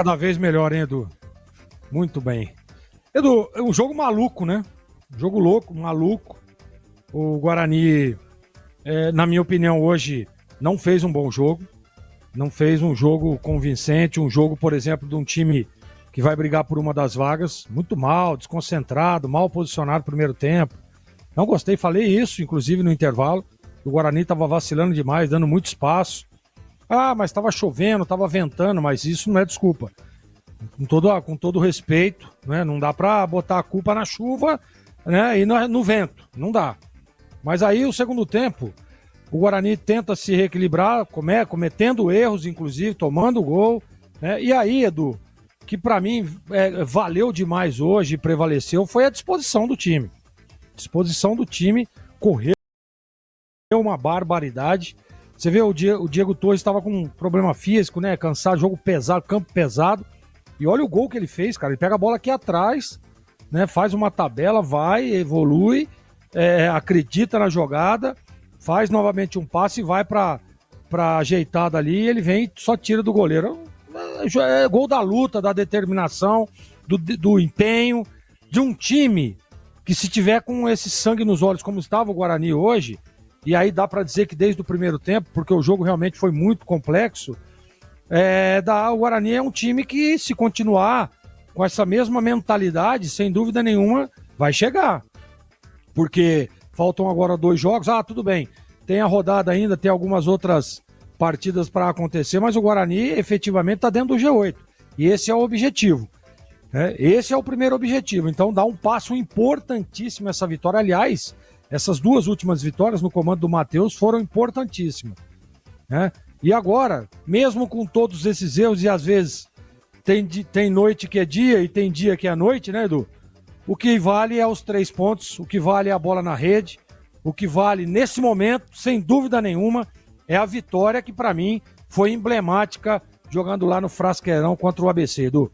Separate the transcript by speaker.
Speaker 1: Cada vez melhor, hein, Edu? Muito bem. Edu, é um jogo maluco, né? Jogo louco, maluco. O Guarani, na minha opinião, hoje não fez um bom jogo. Não fez um jogo convincente. Um jogo, por exemplo, de um time que vai brigar por uma das vagas. Muito mal, desconcentrado, mal posicionado no primeiro tempo. Não gostei, falei isso, inclusive no intervalo. O Guarani estava vacilando demais, dando muito espaço. Ah, mas estava chovendo, estava ventando, mas isso não é desculpa. Com todo respeito, né? Não dá para botar a culpa na chuva, né? E no vento, não dá. Mas aí o segundo tempo, o Guarani tenta se reequilibrar, cometendo erros, inclusive, tomando gol, né? E aí, Edu, que para mim valeu demais hoje e prevaleceu, foi a disposição do time. Disposição do time, correu uma barbaridade. Você vê, o Diego Torres estava com um problema físico, né? Cansado, jogo pesado, campo pesado. E olha o gol que ele fez, cara. Ele pega a bola aqui atrás, né? Faz uma tabela, vai, evolui, acredita na jogada, faz novamente um passe e vai pra ajeitada ali. E ele vem e só tira do goleiro. É gol da luta, da determinação, do empenho, de um time que, se tiver com esse sangue nos olhos, como estava o Guarani hoje, e aí dá pra dizer que desde o primeiro tempo, porque o jogo realmente foi muito complexo. O Guarani é um time que, se continuar com essa mesma mentalidade, sem dúvida nenhuma, vai chegar. Porque faltam agora 2 jogos. Ah, tudo bem, tem a rodada ainda, tem algumas outras partidas para acontecer, mas o Guarani efetivamente está dentro do G8. E esse é o objetivo. Esse é o primeiro objetivo. Então dá um passo importantíssimo essa vitória. Aliás, essas 2 últimas vitórias no comando do Matheus foram importantíssimas, né? E agora, mesmo com todos esses erros, e às vezes tem noite que é dia e tem dia que é noite, né, Edu? O que vale é os 3 pontos, o que vale é a bola na rede, o que vale nesse momento, sem dúvida nenhuma, é a vitória que para mim foi emblemática jogando lá no Frasqueirão contra o ABC, Edu.